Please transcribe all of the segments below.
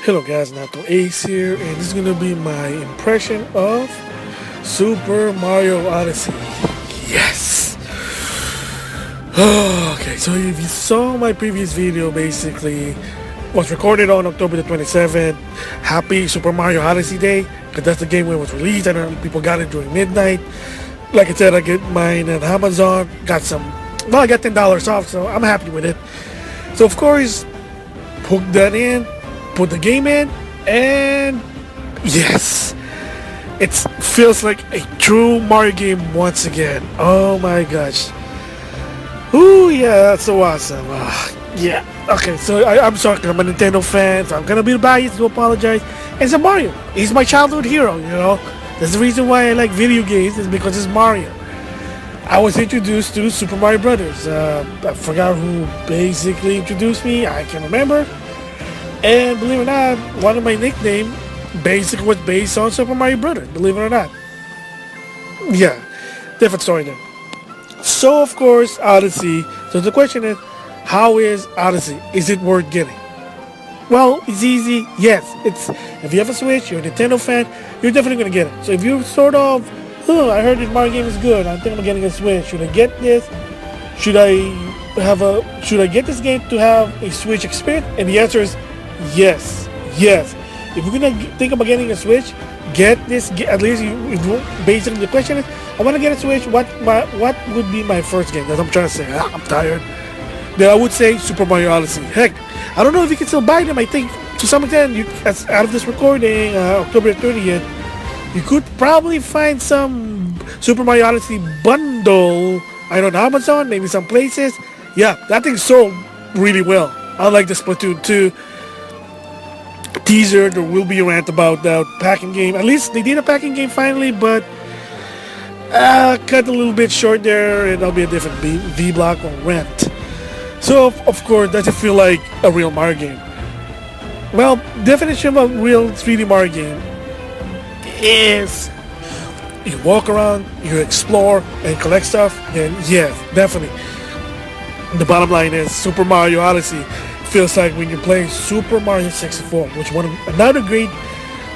Hello guys, NautoAisDx here, and this is gonna be my impression of Super Mario Odyssey. Yes! Okay, so if you saw my previous video, basically was recorded on October the 27th. Happy Super Mario Odyssey Day, because that's the game when it was released and people got it during midnight. Like I said, I get mine at Amazon, I got $10 off, so I'm happy with it. So of course, hook that in, put the game in, and yes, it feels like a true Mario game once again. Oh my gosh. Ooh, yeah, that's so awesome. Yeah, okay, so I'm sorry, I'm a Nintendo fan, so I'm gonna be biased to apologize. It's a Mario. He's my childhood hero, you know. That's the reason why I like video games, is because it's Mario. I was introduced to Super Mario Brothers. I forgot who basically introduced me. I can't remember. And believe it or not, one of my nicknames basically was based on Super Mario Brothers. Believe it or not. Yeah, different story there. So of course, Odyssey. So the question is, how is Odyssey? Is it worth getting? Well, it's easy. Yes, it's if you have a Switch, you're a Nintendo fan, you're definitely gonna get it. So if you're sort of, I heard this Mario game is good, I think I'm getting a Switch. Should I get this? Should I get this game to have a Switch experience? And the answer is yes. Yes. If you're gonna think about getting a Switch, get this. At least basically the question is, I want to get a Switch. What would be my first game? That's what I'm trying to say. I'm tired. Then I would say Super Mario Odyssey. Heck, I don't know if you can still buy them. I think to some extent, as out of this recording, October 30th, you could probably find some Super Mario Odyssey bundle. I don't know, Amazon, maybe some places. Yeah, that thing sold really well. I like the Splatoon 2 teaser. There will be a rant about that packing game. At least they did a packing game finally, but cut a little bit short there, and that'll be a different V-block or rant. So, of course, does it feel like a real Mario game? Well, definition of a real 3D Mario game is you walk around, you explore, and collect stuff, then yes, definitely. The bottom line is Super Mario Odyssey feels like when you're playing Super Mario 64, which another great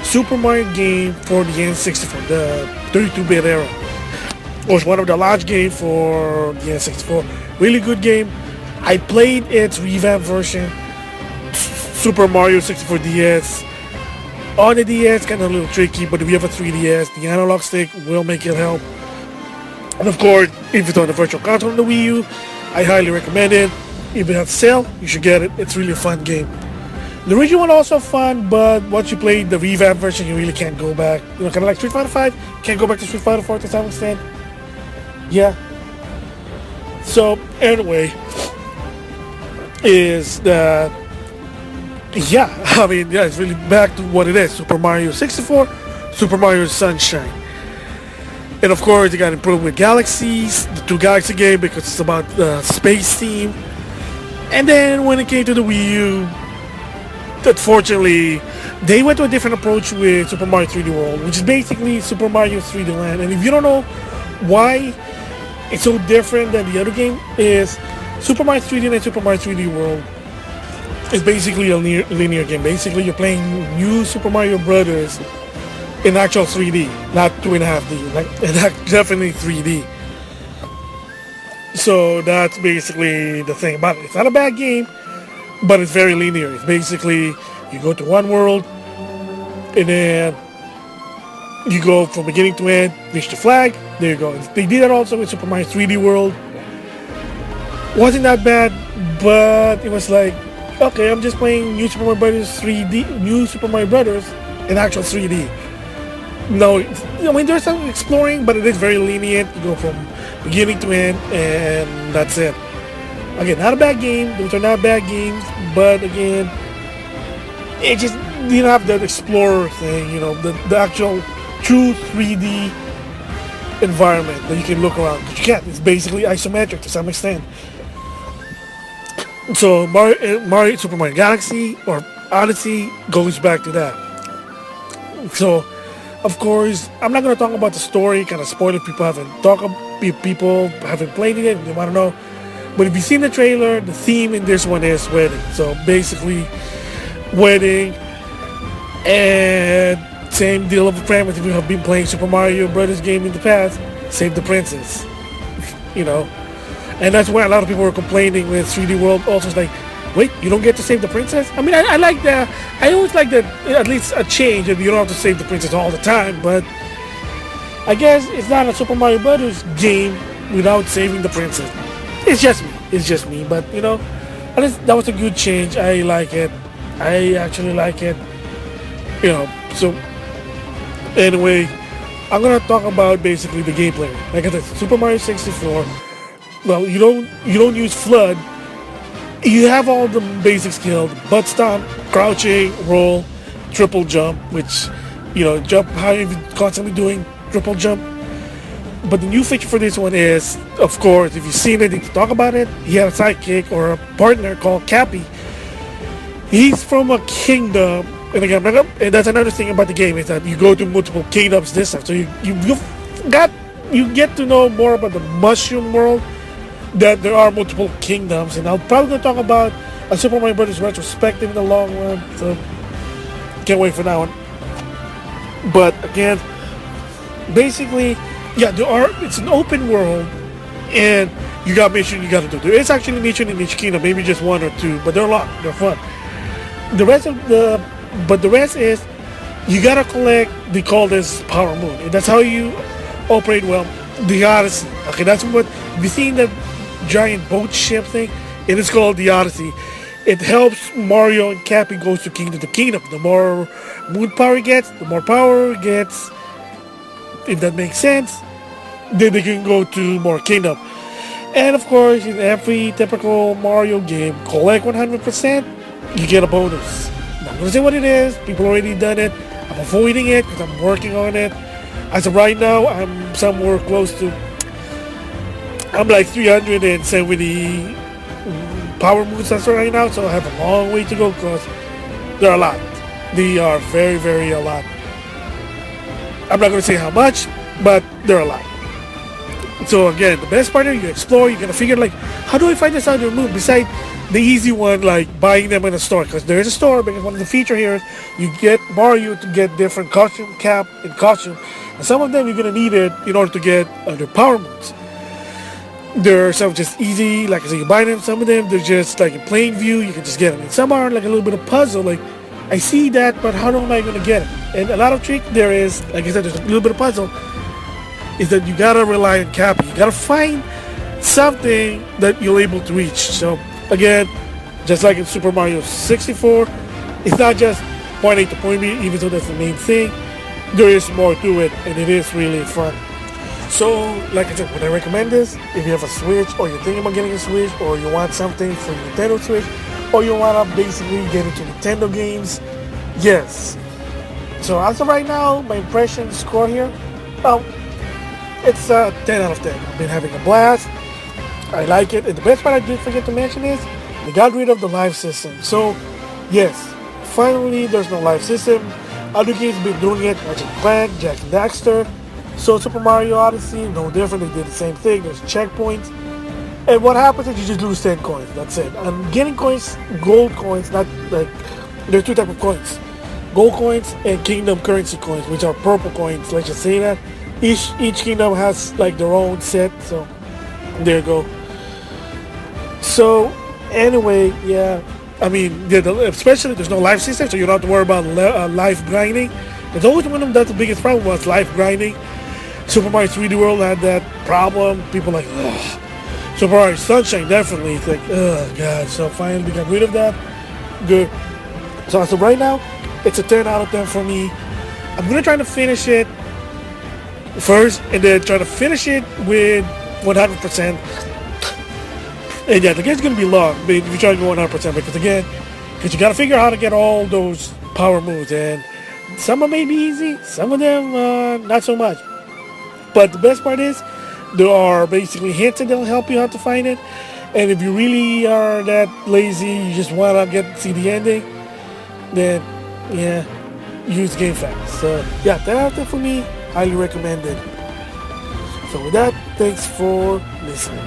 Super Mario game for the N64, the 32-bit era. It was one of the launch games for the N64. Really good game. I played its revamped version, Super Mario 64 DS. On the DS, kind of a little tricky, but if you have a 3DS, the analog stick will make it help. And of course, if it's on the Virtual Console on the Wii U, I highly recommend it. If it has sale, you should get it. It's really a fun game. The original one also fun, but once you play the revamped version, you really can't go back. You know, kind of like Street Fighter 5, can't go back to Street Fighter 4 to some extent. Yeah. So anyway, is that it's really back to what it is. Super Mario 64, Super Mario Sunshine. And of course, they got improved with Galaxies, the two Galaxy game, because it's about the space theme. And then when it came to the Wii U, unfortunately, they went to a different approach with Super Mario 3D World, which is basically Super Mario 3D Land. And if you don't know why it's so different than the other game, is Super Mario 3D and Super Mario 3D World is basically a linear game. Basically, you're playing new Super Mario Brothers in actual 3D, not 2.5D, like definitely 3D. So that's basically the thing about it. It's not a bad game, but it's very linear. It's basically you go to one world, and then you go from beginning to end, reach the flag. There you go. They did that also with Super Mario 3D World. Wasn't that bad, but it was like, okay, I'm just playing New Super Mario Brothers 3D, New Super Mario Brothers in actual 3D. No, I mean there's some exploring, but it is very lenient. You go from beginning to end, and that's it. Again, not a bad game. Those are not bad games, but again, it just you don't have that explorer thing. You know, the actual true 3D environment that you can look around. But you can't. It's basically isometric to some extent. So Super Mario Galaxy or Odyssey goes back to that. So, of course, I'm not going to talk about the story, kind of spoil it. People haven't played it, they want to know. But if you've seen the trailer, the theme in this one is wedding. So basically, wedding, And same deal of a premise. If you have been playing Super Mario Brothers game in the past, save the princess. You know, and that's why a lot of people were complaining with 3D World. Also, it's like, wait, you don't get to save the princess? I mean, I like that. I always like that. At least a change that you don't have to save the princess all the time. But I guess it's not a Super Mario Brothers game without saving the princess. It's just me. It's just me. But you know, at least that was a good change. I like it. I actually like it. You know, so anyway, I'm gonna talk about basically the gameplay. Like I said, Super Mario 64. Well, you don't use FLUDD. You have all the basic skills: butt stomp, crouching, roll, triple jump, which you know, jump high, you're constantly doing triple jump. But the new feature for this one is, of course, if you've seen it, you can talk about it. He had a sidekick or a partner called Cappy. He's from a kingdom. And again, and that's another thing about the game is that you go to multiple kingdoms this time, so you get to know more about the mushroom world. That there are multiple kingdoms, and I'm probably gonna talk about a Super Mario Brothers retrospective in the long run. So can't wait for that one. But again, basically, yeah, it's an open world, and you got mission you got to do. There is actually a mission in each kingdom, maybe just one or two, but they're a lot. They're fun. The rest is you gotta collect. They call this Power Moon, and that's how you operate. Well, the Odyssey. Okay, that's what you seen the giant boat ship thing. It is called the Odyssey. It helps Mario and Cappy goes to kingdom to kingdom. The more moon power he gets, the more power he gets. If that makes sense, then they can go to more kingdom. And of course, in every typical Mario game, collect 100%, you get a bonus. I'm not gonna say what it is. People already done it. I'm avoiding it because I'm working on it. As of right now, I'm somewhere close to. I'm like 370 power moves as of right now, so I have a long way to go because there are a lot. They are very, very a lot. I'm not gonna say how much, but there are a lot. So again, the best part is you explore. You're gonna figure like, how do I find this other move besides the easy one like buying them in a store? Because there is a store. Because one of the feature here is you get Mario to get different costume cap and costume, and some of them you're gonna need it in order to get other power moves. There are some just easy, like I said, you buy them. Some of them they're just like in plain view. You can just get them. And some are like a little bit of puzzle. Like I see that, but how am I gonna get it? And a lot of trick there is, like I said, there's a little bit of puzzle. Is that you gotta rely on Cappy. You gotta find something that you're able to reach. So again, just like in Super Mario 64, it's not just point A to point B, even though that's the main thing. There is more to it, and it is really fun. So, like I said, would I recommend this? If you have a Switch, or you're thinking about getting a Switch, or you want something for Nintendo Switch, or you wanna basically get into Nintendo games, yes. So as of right now, my impression score here, it's a 10 out of 10. I've been having a blast. I like it. And the best part I did forget to mention is they got rid of the live system. So, yes, finally there's no live system. Other games have been doing it, Ratchet and Clank, Jack and Daxter. So Super Mario Odyssey, no different. They did the same thing. There's checkpoints. And what happens is you just lose 10 coins. That's it. I'm getting coins, gold coins, not like, there's two types of coins. Gold coins and kingdom currency coins, which are purple coins. Let's just say that. Each kingdom has like their own set, so there you go. So anyway, yeah, I mean, especially there's no life system, so you don't have to worry about life grinding. It's always one of them that's the biggest problem was life grinding. Super Mario 3D World had that problem. People like, ugh. Super Mario Sunshine definitely. It's like, oh god. So finally we got rid of that. Good. So as of right now, it's a 10 out of 10 for me. I'm gonna try to finish it first, and then try to finish it with 100%. And yeah, the game's gonna be long, but if you try to go 100%, because you gotta figure out how to get all those power moves, and some of them may be easy, some of them not so much. But the best part is there are basically hints that will help you how to find it. And if you really are that lazy, you just wanna see the ending, then yeah, use Game Facts. So yeah, that's it for me. Highly recommended. So with that, thanks for listening.